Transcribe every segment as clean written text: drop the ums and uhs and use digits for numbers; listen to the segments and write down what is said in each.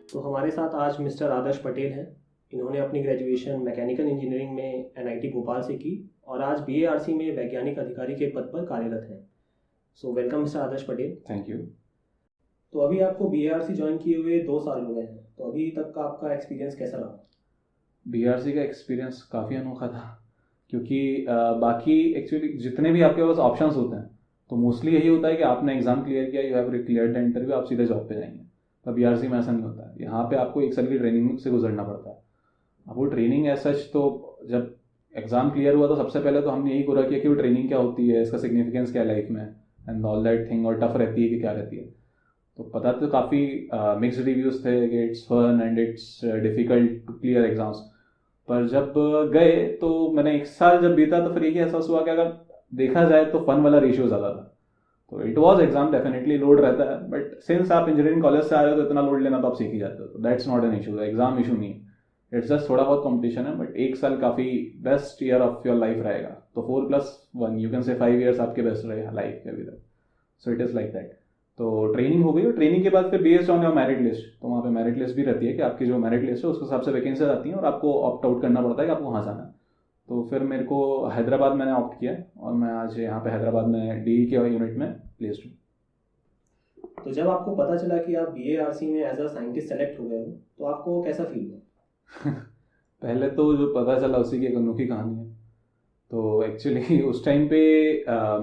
तो हमारे साथ आज मिस्टर आदर्श पटेल हैं। इन्होंने अपनी ग्रेजुएशन मैकेनिकल इंजीनियरिंग में एनआईटी भोपाल से की और आज बीएआरसी में वैज्ञानिक अधिकारी के पद पर कार्यरत हैं। So welcome mister Adarsh Patel. Thank you. तो अभी आपको बीएआरसी ज्वाइन किए हुए 2 साल हो गए हैं, तो अभी तक का आपका एक्सपीरियंस कैसा रहा? बीआरसी का एक्सपीरियंस काफ़ी अनोखा था क्योंकि बाकी एक्चुअली जितने भी आपके पास ऑप्शंस होते हैं तो मोस्टली यही होता है कि आपने एग्ज़ाम क्लियर किया, you have clear the interview, आप सीधे जॉब पे जाएंगे। पर बीआरसी में ऐसा नहीं होता है। यहाँ पे आपको 1 साल की ट्रेनिंग से गुजरना पड़ता है। अब वो ट्रेनिंग एज सच तो जब एग्ज़ाम क्लियर हुआ तो सबसे पहले तो हमने यही पूरा किया कि वो ट्रेनिंग क्या होती है, इसका सिग्निफिकेंस क्या है लाइफ में एंड ऑल दैट थिंग, और टफ रहती है कि क्या रहती है। तो पता तो काफ़ी मिक्स्ड रिव्यूज़ थे कि it's fun and it's difficult to clear exams. पर जब गए तो मैंने 1 साल जब बीता तो फिर यही एहसास हुआ कि अगर देखा जाए तो फन वाला रेशियो ज़्यादा था। तो it was exam, definitely load रहता है, बट सिंस आप इंजीनियरिंग कॉलेज से आ रहे हो तो इतना लोड लेना तो आप सीख ही जाते हो, तो that's not an issue, exam issue नहीं है। इट्स जस्ट थोड़ा बहुत कॉम्पिटिशन है, बट 1 साल काफ़ी best year of your life रहेगा। तो 4+1 यू कैन से 5 ईयर्स आपके बेस्ट रहे लाइफ के अभी तक। So it is like that. तो ट्रेनिंग हो गई और ट्रेनिंग के बाद फिर based on your merit list, तो वहाँ पे मेरिट लिस्ट भी रहती है कि आपकी जो मेरिट लिस्ट है उसके हिसाब से वैकेंसीज आती हैं और आपको ऑप्ट आउट करना पड़ता है कि आपको वहाँ जाना है। तो फिर मेरे को हैदराबाद मैंने ऑप्ट किया और मैं आज यहाँ पे हैदराबाद में डी के यूनिट में प्लेस्ड हूँ। तो जब आपको पता चला कि आप बीएआरसी में एज अ साइंटिस्ट सेलेक्ट हो गए हो तो आपको कैसा फील हुआ? पहले तो जो पता चला उसी की एक अनोखी कहानी है। तो एक्चुअली उस टाइम पे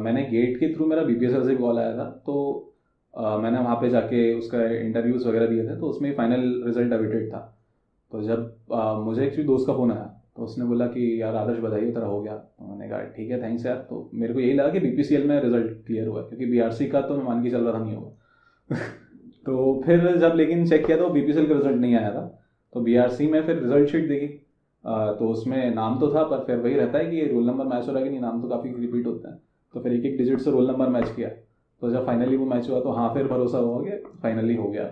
मैंने गेट के थ्रू मेरा बीपीएसएल से कॉल आया था, तो मैंने वहाँ पे जाके उसका इंटरव्यूज़ वगैरह दिए थे, तो उसमें फाइनल रिजल्ट अवेटेड था। तो जब मुझे एक्चुअली दोस्त का फ़ोन आया तो उसने बोला कि यार आदर्श बधाई तेरा हो गया। तो मैंने कहा ठीक है थैंक्स यार। तो मेरे को यही लगा कि बीपीसीएल में रिजल्ट क्लियर हुआ है, क्योंकि बीआरसी का तो मैं मान के चल रहा था नहीं होगा। तो फिर जब लेकिन चेक किया तो बीपीसीएल का रिजल्ट नहीं आया था। तो बीआरसी में फिर रिजल्ट शीट देखी, तो उसमें नाम तो था, पर फिर वही रहता है कि रोल नंबर मैच हो रहा है कि नहीं, नाम तो काफ़ी रिपीट होता है। तो फिर एक एक डिजिट से रोल नंबर मैच किया। तो जब फाइनली वो मैच हुआ तो हाँ फिर भरोसा हुआ कि फाइनली हो गया।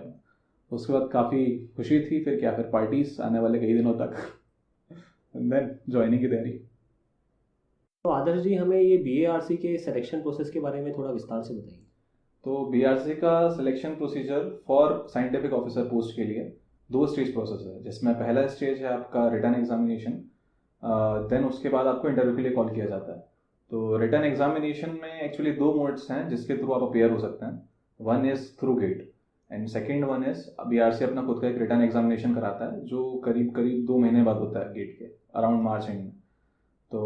उसके बाद काफ़ी खुशी थी, फिर क्या, फिर पार्टीज आने वाले कई दिनों तक। देन ज्वाइनिंग की तैयारी। तो आदर्श जी, हमें ये बीएआरसी के सिलेक्शन प्रोसेस के बारे में थोड़ा विस्तार से बताइए। तो बीआरसी का selection procedure for scientific officer post के लिए 2 स्टेज प्रोसेस है, जिसमें पहला स्टेज है आपका रिटन एग्जामिनेशन। देन उसके बाद आपको इंटरव्यू के लिए कॉल किया जाता है। तो रिटन एग्जामिनेशन में एक्चुअली 2 मोड्स हैं जिसके थ्रू आप अपेयर हो सकते हैं। One is through GATE and second one is BRC अपना खुद का एक रिटन एग्जामिनेशन कराता है, जो करीब करीब 2 महीने बाद होता है गेट के, अराउंड मार्च एंड में। तो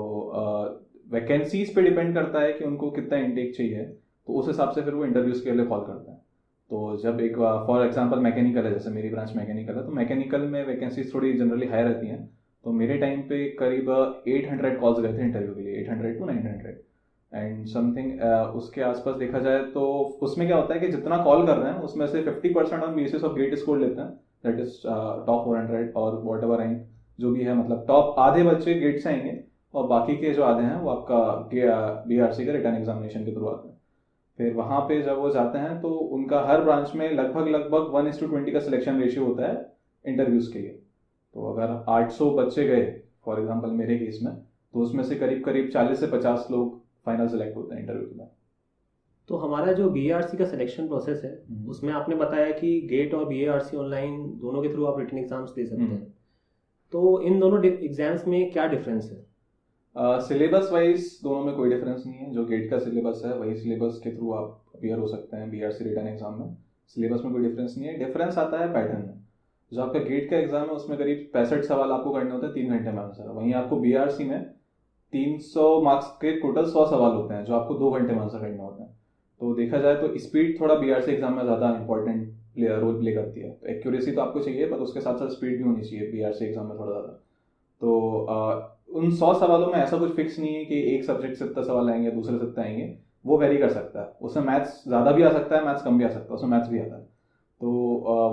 वैकेंसीज पे डिपेंड करता है कि उनको कितना इंटेक चाहिए, तो उस हिसाब से फिर वो इंटरव्यूज़ के लिए कॉल करते हैं। तो जब एक फॉर एग्जांपल मैकेनिकल है, जैसे मेरी ब्रांच मैकेनिकल है, तो मैकेनिकल में वैकेंसीज थोड़ी जनरली हाई रहती हैं। तो मेरे टाइम पे करीब 800 कॉल्स गए थे इंटरव्यू के लिए, 800 to 900 एंड समथिंग। उसके आसपास देखा जाए तो उसमें क्या होता है कि जितना कॉल कर रहे हैं उसमें से 50% on basis of GATE score लेते हैं, दैट इज टॉप 400 और वॉट एवर रैंक जो भी है, मतलब टॉप आधे बच्चे गेट से आएंगे और बाकी के जो आधे हैं वो आपका बीआरसी का रिटर्न एग्जामिनेशन के थ्रू आते हैं। फिर वहाँ पे जब वो जाते हैं तो उनका हर ब्रांच में लगभग लगभग 1:20 का सिलेक्शन रेशियो होता है इंटरव्यूज़ के लिए। तो अगर 800 बच्चे गए फॉर एग्जांपल मेरे केस में, तो उसमें से करीब करीब 40 से 50 लोग फाइनल सेलेक्ट होते हैं इंटरव्यू के बाद। तो हमारा जो बीएआरसी का सिलेक्शन प्रोसेस है उसमें आपने बताया कि गेट और बीएआरसी ऑनलाइन दोनों के थ्रू आप रिटन एग्जाम्स दे सकते हैं। तो इन दोनों एग्जाम्स में क्या डिफरेंस है? सिलेबस वाइज दोनों में कोई डिफरेंस नहीं है। जो गेट का सिलेबस है वही सिलेबस के थ्रू आप अपियर हो सकते हैं बीआरसी रिटर्न एग्जाम में। सिलेबस में कोई डिफरेंस नहीं है। डिफरेंस आता है पैटर्न में। जो आपका गेट का एग्जाम है उसमें करीब 65 सवाल आपको करने होते हैं 3 घंटे में आंसर। वहीं आपको बीआरसी में 300 मार्क्स के टोटल 100 सवाल होते हैं जो आपको 2 घंटे में आंसर करने होते हैं। तो देखा जाए तो स्पीड थोड़ा बीआरसी एग्जाम में ज़्यादा इंपॉर्टेंट रोल प्ले करती है। तो एक्यूरेसी तो आपको चाहिए, पर उसके साथ साथ स्पीड भी होनी चाहिए बीआरसी एग्जाम में थोड़ा ज़्यादा। तो उन 100 सवालों में ऐसा कुछ फिक्स नहीं है कि एक सब्जेक्ट से इतना सवाल आएंगे दूसरे से इतना आएंगे। वो वेरी कर सकता है। उसमें मैथ्स ज़्यादा भी आ सकता है, मैथ्स कम भी आ सकता है, उसमें मैथ्स भी आता है। तो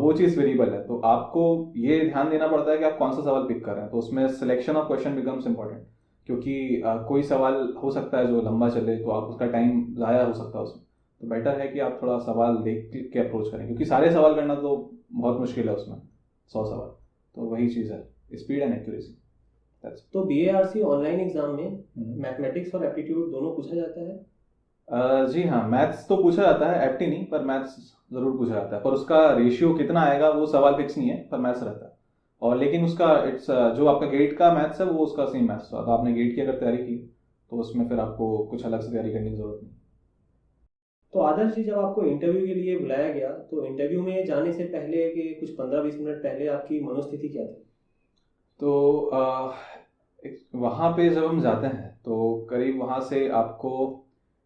वो चीज़ वेरिएबल है। तो आपको ये ध्यान देना पड़ता है कि आप कौन सा सवाल पिक कर रहे हैं। तो उसमें selection of question becomes important, क्योंकि कोई सवाल हो सकता है जो लंबा चले तो आप उसका टाइम ज़ाया हो सकता है उसमें। तो बेटर है कि आप थोड़ा सवाल देख के अप्रोच करें, क्योंकि सारे सवाल करना तो बहुत मुश्किल है उसमें, 100 सवाल। तो वही चीज़ है, स्पीड एंड एक्यूरेसी। तो बीएआरसी ऑनलाइन एग्जाम में मैथमेटिक्स और एप्टीट्यूड दोनों पूछा जाता है? जी हाँ, मैथ्स तो पूछा जाता है, एप्टी नहीं, पर मैथ्स ज़रूर पूछा जाता है, पर उसका रेशियो कितना आएगा वो सवाल फिक्स नहीं है, पर मैथ्स रहता है। और लेकिन उसका इट्स जो आपका गेट का मैथ्स है वो उसका सेम मैथ्स होगा। तो आपने गेट की अगर तैयारी की तो उसमें फिर आपको कुछ अलग से तैयारी करने की ज़रूरत नहीं। तो आदर्श जी, जब आपको इंटरव्यू के लिए बुलाया गया तो इंटरव्यू में जाने से पहले के कुछ 15-20 मिनट पहले आपकी मनोस्थिति क्या थी? तो वहाँ पे जब हम जाते हैं तो करीब वहाँ से आपको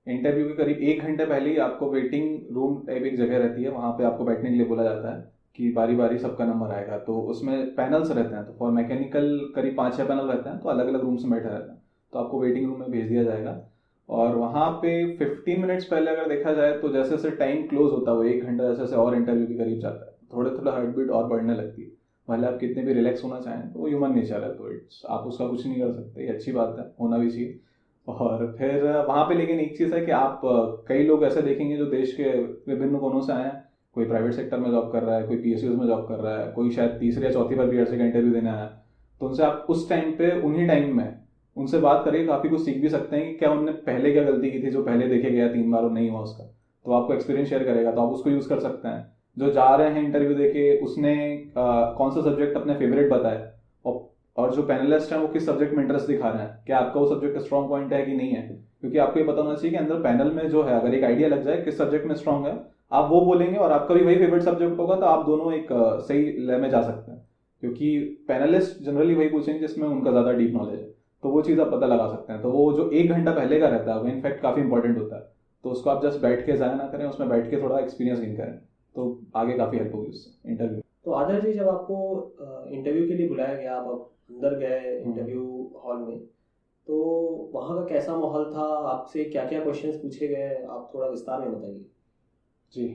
इंटरव्यू के करीब 1 घंटे पहले ही आपको वेटिंग रूम टाइप एक जगह रहती है, वहाँ पे आपको बैठने के लिए बोला जाता है कि बारी बारी सबका नंबर आएगा। तो उसमें पैनल्स रहते हैं, तो फॉर मैकेनिकल करीब 5-6 पैनल रहते हैं, तो अलग अलग रूम्स में बैठे रहते हैं। तो आपको वेटिंग रूम में भेज दिया जाएगा। और वहाँ पे 15 मिनट्स पहले अगर देखा जाए तो जैसे जैसे टाइम क्लोज होता है, वो 1 घंटा जैसे जैसे और इंटरव्यू के करीब जाता है, थोड़े थोड़ा हार्ट बीट और बढ़ने लगती है। भले आप कितने भी रिलैक्स होना चाहें, तो वो ह्यूमन नेचर है, तो इट्स आप उसका कुछ नहीं कर सकते, ये अच्छी बात है, होना भी चाहिए। और फिर वहाँ पे लेकिन एक चीज़ है कि आप कई लोग ऐसे देखेंगे जो देश के विभिन्न कोनों से आए हैं। कोई प्राइवेट सेक्टर में जॉब कर रहा है, कोई पीएसयूज में जॉब कर रहा है, कोई शायद तीसरी या चौथी बार बीआरसी का इंटरव्यू देने आया है। तो उनसे आप उस टाइम पे उन्हीं टाइम में उनसे बात करिए, काफ़ी कुछ सीख भी सकते हैं कि क्या उनने पहले क्या गलती की थी जो पहले देखे गया 3 बार और नहीं हुआ उसका। तो आपको एक्सपीरियंस शेयर करेगा, तो आप उसको यूज़ कर सकते हैं। जो जा रहे हैं इंटरव्यू देके उसने कौन सा सब्जेक्ट अपने फेवरेट बताया, और और जो पैनलिस्ट हैं वो किस सब्जेक्ट में इंटरेस्ट दिखा रहे हैं, क्या आपका वो सब्जेक्ट स्ट्रॉन्ग पॉइंट है कि नहीं है। क्योंकि आपको ये पता होना चाहिए कि अंदर पैनल में जो है, अगर एक आइडिया लग जाए किस सब्जेक्ट में स्ट्रॉन्ग है, आप वो बोलेंगे और आपका भी वही फेवरेट सब्जेक्ट होगा, तो आप दोनों एक सही लय में जा सकते हैं। क्योंकि पैनलिस्ट जनरली वही पूछेंगे जिसमें उनका ज़्यादा डीप नॉलेज है। तो वो चीज़ आप पता लगा सकते हैं। तो वो जो 1 घंटा पहले का रहता है वो इनफैक्ट काफ़ी इंपॉर्टेंट होता है। तो उसको आप जस्ट बैठ के ज़ाया ना करें, उसमें बैठ के थोड़ा एक्सपीरियंस गेन करें, तो आगे काफ़ी हेल्प होगी उससे इंटरव्यू। तो आदर्श जी, जब आपको इंटरव्यू के लिए बुलाया गया, आप अंदर गए हम्म। इंटरव्यू हॉल में, तो वहाँ का कैसा माहौल था? आपसे क्या क्या क्वेश्चंस पूछे गए, आप थोड़ा विस्तार में बताइए। जी,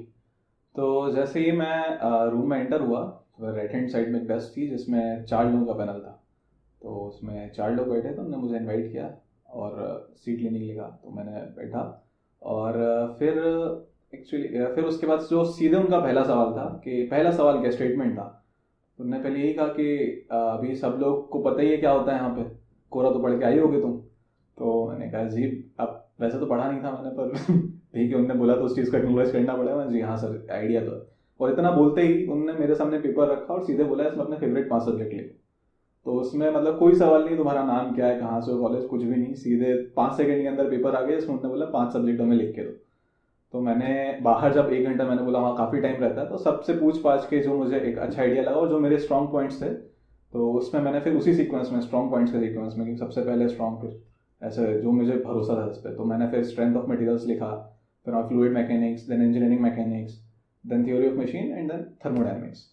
तो जैसे ही मैं रूम में एंटर हुआ, तो राइट हैंड साइड में एक डेस्क थी जिसमें 4 लोगों का पैनल था। तो उसमें 4 लोग बैठे थे, उन्होंने मुझे इनवाइट किया और सीट लेने के लिए कहा, तो मैंने बैठा। और फिर एक्चुअली फिर उसके बाद जो सीधे उनका पहला सवाल था कि पहला सवाल क्या स्टेटमेंट था। तो उन्होंने पहले यही कहा कि अभी सब लोग को पता ही है क्या होता है यहाँ पे, कोरा तो पढ़ के आई होगी तुम। तो मैंने कहा जी, अब वैसे तो पढ़ा नहीं था मैंने, पर ठीक है, उन्होंने बोला तो उस चीज़ को एक्नोलेज करना पड़ेगा। मैं जी हाँ सर, आइडिया तो है। और इतना बोलते ही उन्होंने मेरे सामने पेपर रखा और सीधे बोला इसमें अपने फेवरेट 5 सब्जेक्ट लिखो। तो उसमें मतलब कोई सवाल नहीं तुम्हारा नाम क्या है, कहाँ से हो, कॉलेज, कुछ भी नहीं, सीधे 5 सेकंड के अंदर पेपर आ गया, इसमें उन्होंने बोला 5 सब्जेक्ट हमें लिख के दो। तो मैंने बाहर जब 1 घंटा, मैंने बोला वहाँ काफ़ी टाइम रहता है, तो सबसे पूछ पाछ के जो मुझे एक अच्छा आइडिया लगा और जो मेरे स्ट्रॉन्ग पॉइंट्स थे, तो उसमें मैंने फिर उसी सीक्वेंस में स्ट्रॉन्ग पॉइंट्स के सीक्वेंस में कि सबसे पहले स्ट्रॉन्ग, फिर ऐसे जो मुझे भरोसा था इस पर, तो मैंने फिर स्ट्रेंथ ऑफ मटेरियल्स लिखा, फिर fluid mechanics, then engineering mechanics, then theory of machine and then thermodynamics.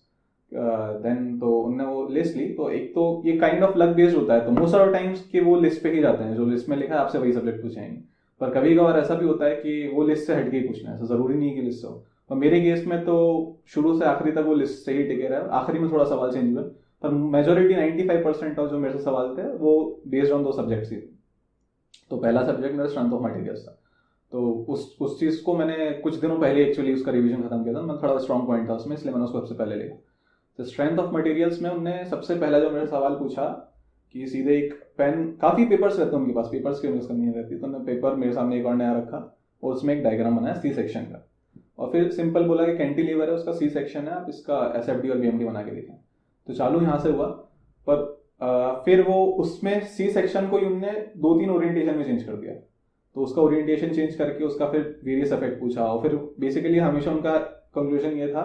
Then तो उनने वो लिस्ट ली। तो एक तो ये काइंड ऑफ लक बेस्ड होता है, तो मोस्ट ऑफ टाइम्स कि वो लिस्ट पे ही जाते हैं, जो लिस्ट में लिखा है आपसे वही सब्जेक्ट पूछेंगे। पर कभी कभार ऐसा भी होता है कि वो लिस्ट से हट के ही पूछना है, ऐसा जरूरी नहीं है कि लिस्ट से हो। और मेरे केस में तो शुरू से आखिरी तक वो लिस्ट से ही टिके रहा, आखिरी में थोड़ा सवाल चेंज हुआ, पर मेजोरिटी 95% ऑफ जो मेरे से सवाल थे वो बेस्ड ऑन दो सब्जेक्ट्स ही थे। तो पहला सब्जेक्ट मेरा स्ट्रेंथ ऑफ मटेरियल्स था। तो उस चीज़ को मैंने कुछ दिनों पहले एक्चुअली उसका रिवीजन खत्म किया था, मैं थोड़ा स्ट्रॉन्ग पॉइंट था उसमें, इसलिए मैंने उसको सबसे पहले लिखा। तो स्ट्रेंथ ऑफ मटेरियल्स में उनने सबसे पहला जो मेरा सवाल पूछा कि सीधे एक पेन, काफ़ी पेपर्स रहते हैं उनके पास, पेपर्स की यूज़ करनी रहती, तो उन्होंने पेपर मेरे सामने एक और नया रखा और उसमें एक डायग्राम बनाया सी सेक्शन का। और फिर सिंपल बोला कि कैंटिलीवर है, उसका सी सेक्शन है, आप इसका एसएफडी और बीएमडी बना के देखें। तो चालू यहाँ से हुआ, पर फिर वो उसमें सी सेक्शन को ही उनने 2-3 ओरिएंटेशन में चेंज कर दिया। तो उसका ओरिएंटेशन चेंज करके उसका फिर वेरियस इफेक्ट पूछा, और फिर बेसिकली हमेशा उनका कंक्लूजन ये था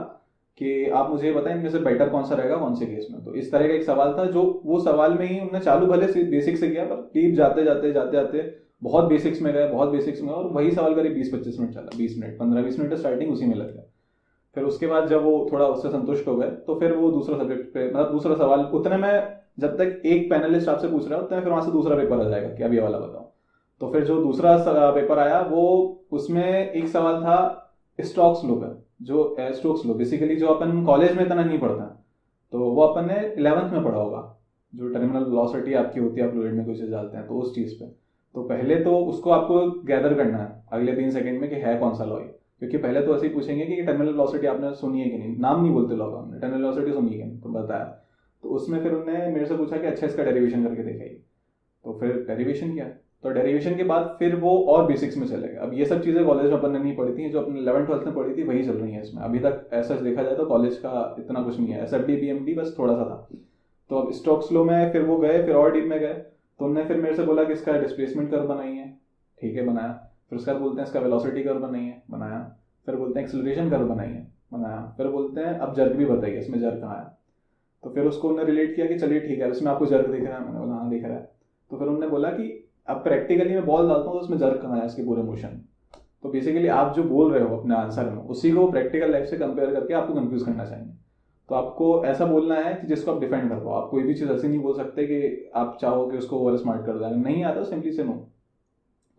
कि आप मुझे बताएं इनमें से बेटर कौन सा रहेगा कौन से केस में। तो इस तरह का एक सवाल था, जो वो सवाल में ही उन्होंने चालू भले से बेसिक से किया, पर डीप जाते जाते जाते जाते बहुत बेसिक्स में गए, बहुत बेसिक्स में, और वही सवाल करीब 20-25 मिनट चला, 20 मिनट 15-20 मिनट स्टार्टिंग उसी में लग गया। फिर उसके बाद जब वो थोड़ा उससे संतुष्ट हो गए, तो फिर वो दूसरा सब्जेक्ट पे, मतलब दूसरा सवाल उतने में, जब तक एक पैनलिस्ट आपसे पूछ रहा है उतने में फिर वहां से दूसरा पेपर आ जाएगा कि अब ये वाला बताओ। तो फिर जो दूसरा पेपर आया वो, उसमें एक सवाल था स्टोक्स लॉ पे। जो स्टोक्स लॉ बेसिकली जो अपन कॉलेज में इतना नहीं पढ़ता, तो वो अपन ने 11th में पढ़ा होगा, जो टर्मिनल वेलोसिटी आपकी होती है, आप फ्लूइड में कुछ डालते हैं, तो उस चीज़ पे। तो पहले तो उसको आपको गैदर करना है अगले 3 सेकंड में कि है कौन सा लॉ। क्योंकि पहले तो ऐसे ही पूछेंगे कि टर्मिनल वेलोसिटी आपने सुनी है कि नहीं, नाम नहीं बोलते लॉ का, हमने टर्मिनल वेलोसिटी सुनी है कि नहीं, तो बताया। तो उसमें फिर उन्होंने मेरे से पूछा कि अच्छा इसका डेरिवेशन करके दिखाइए। तो फिर डेरिवेशन किया। तो डेरिवेशन के बाद फिर वो और बेसिक्स में चले गए। अब ये सब चीज़ें कॉलेज में अपन ने नहीं पढ़ी थी, जो अपने 11th-12th में पढ़ी थी वही चल रही है इसमें। अभी तक ऐसा देखा जाए तो कॉलेज का इतना कुछ नहीं है, SFD PMD बस थोड़ा सा था। तो अब स्टोक्स लॉ में फिर वो गए, फिर और डीप में गए। तो उनने फिर मेरे से बोला कि इसका डिस्प्लेसमेंट कर्व बनाइए, ठीक है बनाया। फिर उसके बाद बोलते हैं इसका वेलोसिटी कर्व बनाइए, बनाया। फिर बोलते हैं एक्सेलरेशन कर्व बनाइए, बनाया। फिर बोलते हैं अब जर्क भी बताइए, इसमें जर्क कहाँ है। तो फिर उसको उन्होंने रिलेट किया कि चलिए ठीक है इसमें आपको जर्क दिख रहा है, मैंने बोला हाँ दिख रहा है। तो फिर उन्होंने बोला कि अब प्रैक्टिकली मैं बॉल डालता हूँ तो उसमें जर्क कहाँ है इसके पूरे मोशन। तो बेसिकली आप जो बोल रहे हो अपने आंसर में उसी को प्रैक्टिकल लाइफ से कंपेयर करके आपको कंफ्यूज करना चाहिए। तो आपको ऐसा बोलना है कि जिसको आप डिफेंड कर पाओ। आप कोई भी चीज़ ऐसी नहीं बोल सकते कि आप चाहो कि उसको ओवर स्मार्ट कर दें, नहीं आता सिंपली से नो।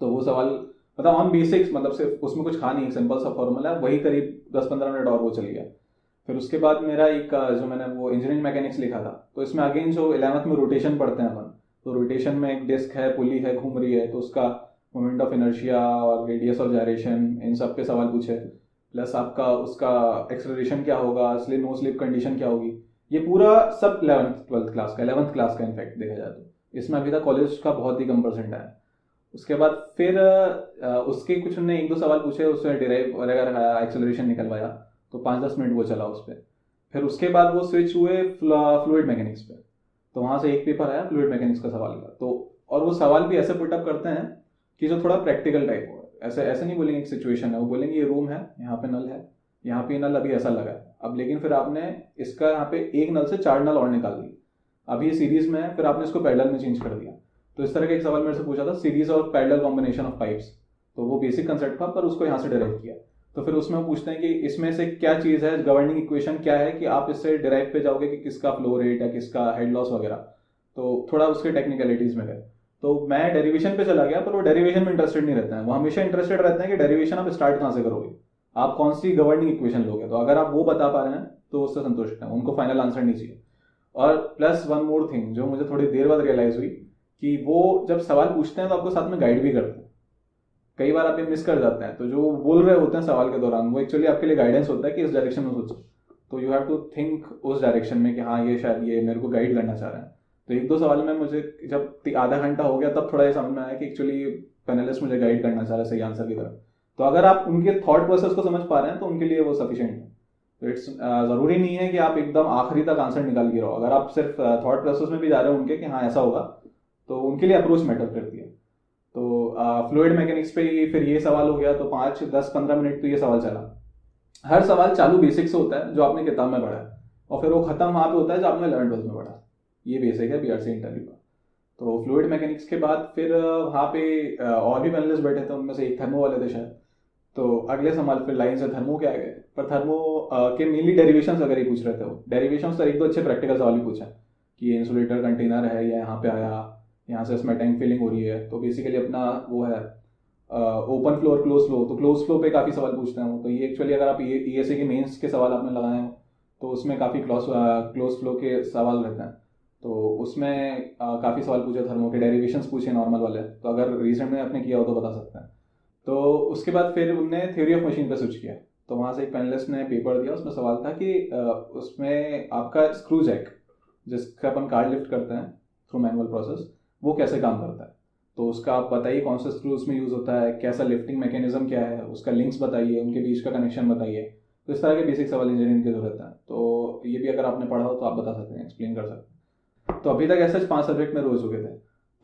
तो वो सवाल मतलब ऑन बेसिक्स, मतलब सिर्फ उसमें कुछ खा नहीं, सिंपल सा फॉर्मूला है, वही करीब 10-15 मिनट और वो चल गया। फिर उसके बाद मेरा एक जो मैंने वो इंजीनियरिंग मैकेनिक्स लिखा था, तो इसमें अगेन जो 11th में रोटेशन पढ़ते हैं अपन, तो रोटेशन में एक डिस्क है, पुली है, घूम रही है, तो उसका मोमेंट ऑफ इनर्शिया और रेडियस ऑफ जायरेशन, इन सब के सवाल पूछे। प्लस आपका उसका एक्सेलरेशन क्या होगा, स्लिप नो स्लिप कंडीशन क्या होगी, ये पूरा सब 11th-12th क्लास का, 11th क्लास का इनफैक्ट देखा जाए तो। इसमें अभी तक कॉलेज का बहुत ही कम परसेंट है। उसके बाद फिर उसके कुछ उन्होंने 1-2 सवाल पूछे, उसमें डिराइव वगैरह एक्सेलरेशन निकलवाया, तो 5-10 मिनट वो चला उस पर। फिर उसके बाद वो स्विच हुए फ्लूइड मैकेनिक्स पे, तो वहाँ से एक पेपर आया फ्लूइड मैकेनिक्स का सवाल का। तो और वो सवाल भी ऐसे पुटअप करते हैं कि जो थोड़ा प्रैक्टिकल टाइप हो, ऐसे ऐसे नहीं बोलेंगे एक सिचुएशन है, वो बोलेंगे ये रूम है, यहाँ पे नल है, यहाँ पे नल अभी ऐसा लगा है, अब लेकिन फिर आपने इसका यहाँ पे एक नल से 4 नल और निकाल दी, अभी ये सीरीज में है, फिर आपने इसको पैरेलल में चेंज कर दिया। तो इस तरह का एक सवाल मेरे से पूछा था, सीरीज और पैरेलल कॉम्बिनेशन ऑफ पाइप्स। तो वो बेसिक कंसेप्ट था, पर उसको यहाँ से डिराइव किया। तो फिर उसमें पूछते हैं कि इसमें से क्या चीज़ है, गवर्निंग इक्वेशन क्या है कि आप इससे डिराइव पे जाओगे कि किसका फ्लो रेट या किसका हेड लॉस वगैरह। तो थोड़ा उसके टेक्निकलिटीज में गए। तो मैं डेरिवेशन पे चला गया, पर वो डेरिवेशन में इंटरेस्टेड नहीं रहते हैं, वो हमेशा इंटरेस्टेड रहते हैं कि डेरिवेशन आप स्टार्ट कहाँ से करोगे, आप कौन सी गवर्निंग इक्वेशन लोगे। तो अगर आप वो बता पा रहे हैं तो उससे संतुष्ट हैं, उनको फाइनल आंसर नहीं चाहिए। और प्लस वन मोर थिंग जो मुझे थोड़ी देर बाद रियलाइज हुई, कि वो जब सवाल पूछते हैं तो आपको साथ में गाइड भी करते हैं। कई बार आप ये मिस कर जाते हैं, तो जो बोल रहे होते हैं सवाल के दौरान वो एक्चुअली आपके लिए गाइडेंस होता है कि इस डायरेक्शन में सोचो। तो यू हैव टू थिंक उस डायरेक्शन में कि हाँ ये शायद ये मेरे को गाइड करना चाह रहे हैं। तो 1-2 सवाल में मुझे जब आधा घंटा हो गया तब थोड़ा ये समझ में आया कि एक्चुअली पैनलिस्ट मुझे गाइड करना चाह रहा है सही आंसर की तरफ। तो अगर आप उनके थॉट प्रोसेस को समझ पा रहे हैं तो उनके लिए वो सफिशिएंट है। तो इट्स ज़रूरी नहीं है कि आप एकदम आखिरी तक आंसर निकाल के रहो। अगर आप सिर्फ थॉट प्रोसेस में भी जा रहे हो उनके कि हाँ ऐसा होगा, तो उनके लिए अप्रोच मैटर करती है। तो फ्लूइड मैकेनिक्स पे फिर ये सवाल हो गया, तो 5-10-15 मिनट तो ये सवाल चला। हर सवाल चालू बेसिक से होता है जो आपने किताब में पढ़ा है, और फिर वो खत्म वहाँ पे होता है जो आपने 11th-12th में पढ़ा। ये बेसिक है BRC इंटरव्यू का। तो फ्लूइड मैकेनिक्स के बाद फिर वहाँ पे और भी पैनलिस्ट बैठे थे, उनमें से एक थर्मो वाले थे शायद। तो अगले सवाल फिर लाइन से थर्मो के आ गए, पर थर्मो के मेनली डेरिवेशंस वगैरह ही पूछ रहे थे वो। डेरिवेशंस तो 1-2 अच्छे प्रैक्टिकल सवाल ही पूछा कि ये इंसुलेटर कंटेनर है या यहाँ पे आया, यहाँ से इसमें टैंक फिलिंग हो रही है। तो बेसिकली अपना वो है ओपन फ्लो और क्लोज फ्लो, तो क्लोज फ्लो पे काफ़ी सवाल पूछते हैं वो। तो ये एक्चुअली अगर आप ESA के मेंस के सवाल आपने लगाए हो तो उसमें काफ़ी क्लोज फ्लो के सवाल रहते हैं। तो उसमें काफ़ी सवाल पूछे, थर्मो के डेरिवेशंस पूछे नॉर्मल वाले, तो अगर रिसेंट में आपने किया हो तो बता सकते हैं। तो उसके बाद फिर उनने थ्योरी ऑफ मशीन पे स्विच किया। तो वहाँ से एक पैनलिस्ट ने पेपर दिया, उसमें सवाल था कि उसमें आपका स्क्रू जैक जिसका अपन कार्ड लिफ्ट करते हैं थ्रू मैनुअल प्रोसेस, वो कैसे काम करता है। तो उसका आप बताइए कौन सा स्क्रू उसमें यूज़ होता है, कैसा लिफ्टिंग मैकेनिज्म क्या है, उसका लिंक्स बताइए, उनके बीच का कनेक्शन बताइए। तो इस तरह के बेसिक सवाल इंजीनियरिंग की जरूरत है। तो ये भी अगर आपने पढ़ा हो तो आप बता सकते हैं, एक्सप्लेन कर सकते हैं। तो अभी तक ऐसे 5 सब्जेक्ट में रोज चुके थे,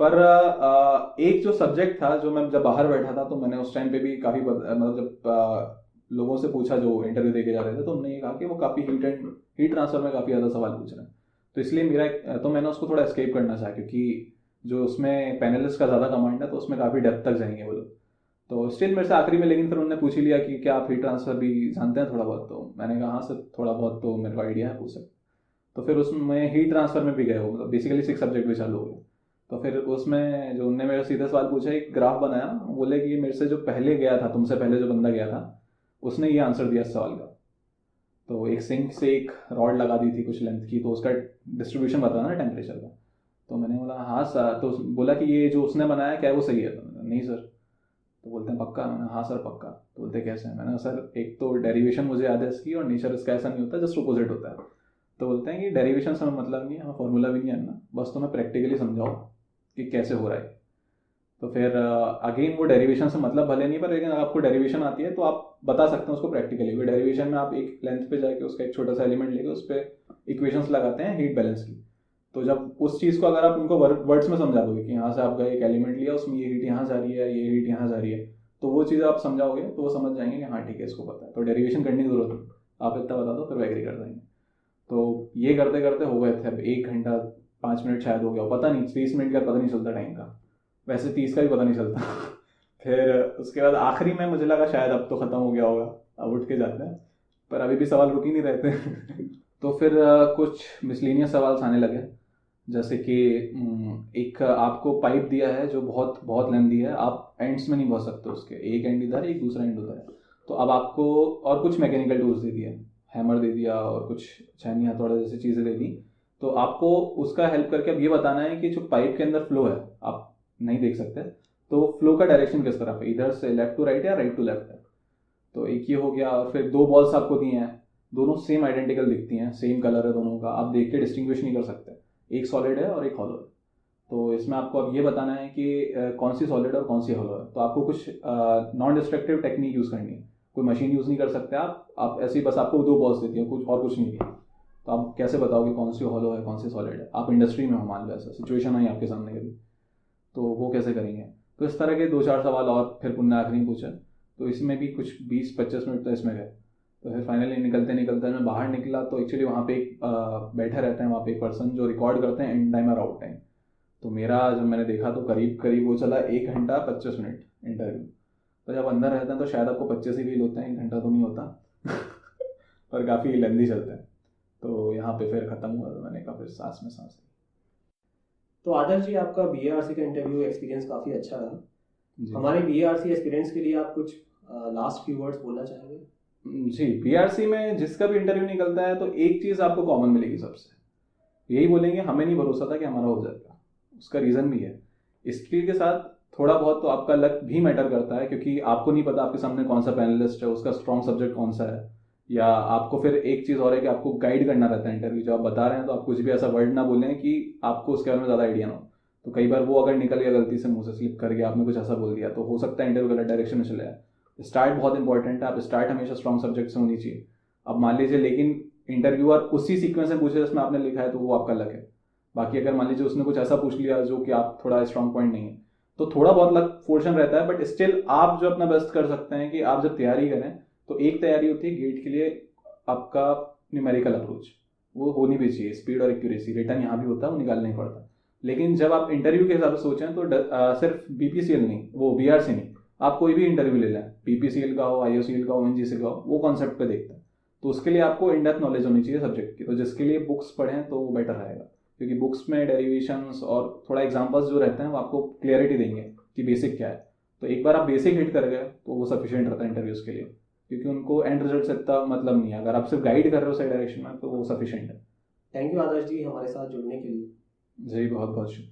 पर एक जो सब्जेक्ट था जो मैं जब बाहर बैठा था तो मैंने उस टाइम पे भी काफ़ी मतलब जब लोगों से पूछा जो इंटरव्यू दे के जा रहे थे, तो उन्होंने ये कहा कि वो काफ़ी हीट ट्रांसफर में काफ़ी ज़्यादा सवाल पूछ रहे हैं। तो इसलिए तो मैंने उसको थोड़ा एस्केप करना चाहा, क्योंकि जो उसमें पैनलिस्ट का ज़्यादा कमांड है तो उसमें काफ़ी डेप्थ तक जाएंगे वो लोग। तो स्टिल मेरे से आखिरी में, लेकिन फिर उन्होंने पूछ ही लिया कि क्या आप हीट ट्रांसफर भी जानते हैं थोड़ा बहुत। तो मैंने कहा हाँ सर थोड़ा बहुत तो मेरे को आइडिया है, पूछ सकते। तो फिर उसमें हीट ट्रांसफर में भी गए हो, मतलब बेसिकली 6 सब्जेक्ट भी चालू हो गए। तो फिर उसमें जो उनने मेरे सीधे सवाल पूछा, एक ग्राफ बनाया, बोले कि मेरे से जो पहले गया था, तुमसे पहले जो बंदा गया था, उसने ये आंसर दिया इस सवाल का। तो एक सिंक से एक रॉड लगा दी थी कुछ लेंथ की, तो उसका डिस्ट्रीब्यूशन बताना ना टेम्परेचर का। तो मैंने बोला हाँ सर। तो बोला कि ये जो उसने बनाया क्या है वो सही है। तो नहीं सर। तो बोलते हैं पक्का। मैंने हाँ सर पक्का। तो बोलते कैसे हैं। मैंने सर एक तो डेरिवेशन मुझे याद है इसकी, और नेचर इसका ऐसा नहीं होता, जस्ट अपोजिट होता है। तो बोलते हैं कि डेरिवेशन से हमें मतलब नहीं है, हमें फॉर्मूला भी नहीं है ना, बस तुम्हें प्रैक्टिकली समझाओ कि कैसे हो रहा है। तो फिर अगेन वो डेरिवेशन से मतलब भले नहीं, पर लेकिन अगर आपको डेरिवेशन आती है तो आप बता सकते हैं उसको प्रैक्टिकली। वो डेरिवेशन में आप एक लेंथ पे जाके उसका एक छोटा सा एलिमेंट लेके उस पर इक्वेशंस लगाते हैं हीट बैलेंस की। तो जब उस चीज़ को अगर आप उनको वर्ड्स में समझा दोगे कि यहाँ से आपका एक एलिमेंट लिया, उसमें ये हीट यहाँ जा रही है, ये हीट यहाँ जा रही है, तो वो चीज़ आप समझाओगे तो वो समझ जाएंगे कि हाँ ठीक है इसको पता है। तो डेरिवेशन करने की जरूरत नहीं, आप इतना बता दो फिर वो एग्री कर देंगे। तो ये करते करते हो गए थे अब 1 घंटा 5 मिनट शायद हो गया, पता नहीं 30 मिनट का पता नहीं चलता टाइम का, वैसे 30 का भी पता नहीं चलता। फिर उसके बाद आखिरी में मुझे लगा शायद अब तो ख़त्म हो गया होगा, अब उठ के जाते हैं, पर अभी भी सवाल रुक ही नहीं रहते। तो फिर कुछ मिसलीनियस सवाल आने लगे, जैसे कि एक आपको पाइप दिया है जो बहुत बहुत लेंदी है, आप एंड्स में नहीं पहुंच सकते उसके, एक एंड इधर एक दूसरा एंड उधर है। तो अब आपको और कुछ मैकेनिकल टूल्स दे दिए, हैमर दे दिया और कुछ छेनी हथौड़ा जैसी चीज़ें दे दी। तो आपको उसका हेल्प करके अब ये बताना है कि जो पाइप के अंदर फ्लो है, आप नहीं देख सकते, तो फ्लो का डायरेक्शन किस तरफ है, इधर से लेफ्ट टू राइट या राइट टू लेफ्ट है। तो एक ये हो गया। और फिर 2 बॉल्स आपको दिए हैं, दोनों सेम आइडेंटिकल दिखती हैं, सेम कलर है दोनों का, आप देख के डिस्टिंग्विश नहीं कर सकते, एक सॉलिड है और एक हॉलो है। तो इसमें आपको अब ये बताना है कि कौन सी सॉलिड और कौन सी हॉलो है। तो आपको कुछ नॉन डिस्ट्रक्टिव टेक्निक यूज़ करनी है, कोई मशीन यूज़ नहीं कर सकते आप ऐसे ही बस आपको 2 बॉल्स देती है, कुछ और कुछ नहीं दिया, तो आप कैसे बताओगे कौन सी हॉलो है कौन सी सॉलिड है। आप इंडस्ट्री में हो, मान लो ऐसा सिचुएशन आई आपके सामने कभी, तो वो कैसे करेंगे। तो इस तरह के 2-4 सवाल और फिर पुनः आखिरी पूछा। तो इसमें भी कुछ 20-25 मिनट तो इसमें गए। तो फिर फाइनली निकलते निकलते मैं बाहर निकला, तो एक्चुअली वहाँ पे एक बैठे रहते हैं वहाँ पे एक पर्सन जो रिकॉर्ड करते हैं इन टाइम और आउट टाइम। तो मेरा जब मैंने देखा तो करीब करीब वो चला 1 घंटा 25 मिनट इंटरव्यू। तो जब अंदर रहते हैं तो शायद आपको 25 ही फील होते हैं, 1 घंटा तो नहीं होता। पर काफ़ी लेंदी चलते हैं। तो यहाँ पे फिर ख़त्म हुआ, तो मैंने कहा फिर सांस में सांस ली। तो आदर्श जी, आपका BARC का इंटरव्यू एक्सपीरियंस काफ़ी अच्छा रहा। जी हमारे BARC एक्सपीरियंस के लिए आप कुछ लास्ट फ्यू वर्ड्स बोलना चाहेंगे? जी, BRC में जिसका भी इंटरव्यू निकलता है तो एक चीज़ आपको कॉमन मिलेगी सबसे, यही बोलेंगे हमें नहीं भरोसा था कि हमारा हो जाएगा। उसका रीज़न भी है, स्किल के साथ थोड़ा बहुत तो आपका लक भी मैटर करता है, क्योंकि आपको नहीं पता आपके सामने कौन सा पैनलिस्ट है, उसका स्ट्रॉन्ग सब्जेक्ट कौन सा है, या आपको फिर एक चीज़ और है कि आपको गाइड करना रहता है इंटरव्यू। जब आप बता रहे हैं तो आप कुछ भी ऐसा वर्ड ना बोलें कि आपको उसके बारे में ज़्यादा आइडिया ना हो। तो कई बार वो अगर निकल गया गलती से, मुंह से स्लिप कर गया, आपने कुछ ऐसा बोल दिया, तो हो सकता है इंटरव्यू गलत डायरेक्शन में चले जाए। स्टार्ट बहुत इंपॉर्टेंट है, आप स्टार्ट हमेशा स्ट्रॉन्ग सब्जेक्ट से होनी चाहिए। अब मान लीजिए लेकिन इंटरव्यूअर उसी सीक्वेंस में पूछे जिसमें आपने लिखा है, तो वो आपका लक है। बाकी अगर मान लीजिए उसने कुछ ऐसा पूछ लिया जो कि आप थोड़ा स्ट्रॉन्ग पॉइंट नहीं है, तो थोड़ा बहुत लक पोर्शन रहता है, बट स्टिल आप जो अपना बेस्ट कर सकते हैं कि आप जब तैयारी करें, तो एक तैयारी होती है गेट के लिए आपका न्यूमेरिकल अप्रोच, वो होनी भी चाहिए, स्पीड और एक्यूरेसी। रिटर्न यहाँ भी होता है, वो निकालना ही पड़ता है। लेकिन जब आप इंटरव्यू के हिसाब से सोचें तो सिर्फ BPCL नहीं, वो BRC नहीं, आप कोई भी इंटरव्यू ले लें, PPCL का हो, IOCL का हो, ONGC का हो, वो कॉन्सेप्ट पे देखते हैं। तो उसके लिए आपको इन डेप्थ नॉलेज होनी चाहिए सब्जेक्ट की। तो जिसके लिए बुक्स पढ़ें तो वो बेटर रहेगा, क्योंकि बुक्स में डेरिवेशंस और थोड़ा एग्जांपल्स जो रहते हैं वो आपको क्लियरिटी देंगे कि बेसिक क्या है। तो एक बार आप बेसिक हिट कर गए तो वो सफिशिएंट रहता है इंटरव्यूज के लिए, क्योंकि उनको एंड रिजल्ट से इतना मतलब नहीं है। अगर आप सिर्फ गाइड कर रहे हो सही डायरेक्शन में तो वो सफिशिएंट है। थैंक यू आदर्श जी हमारे साथ जुड़ने के लिए। जी बहुत बहुत शुक्रिया।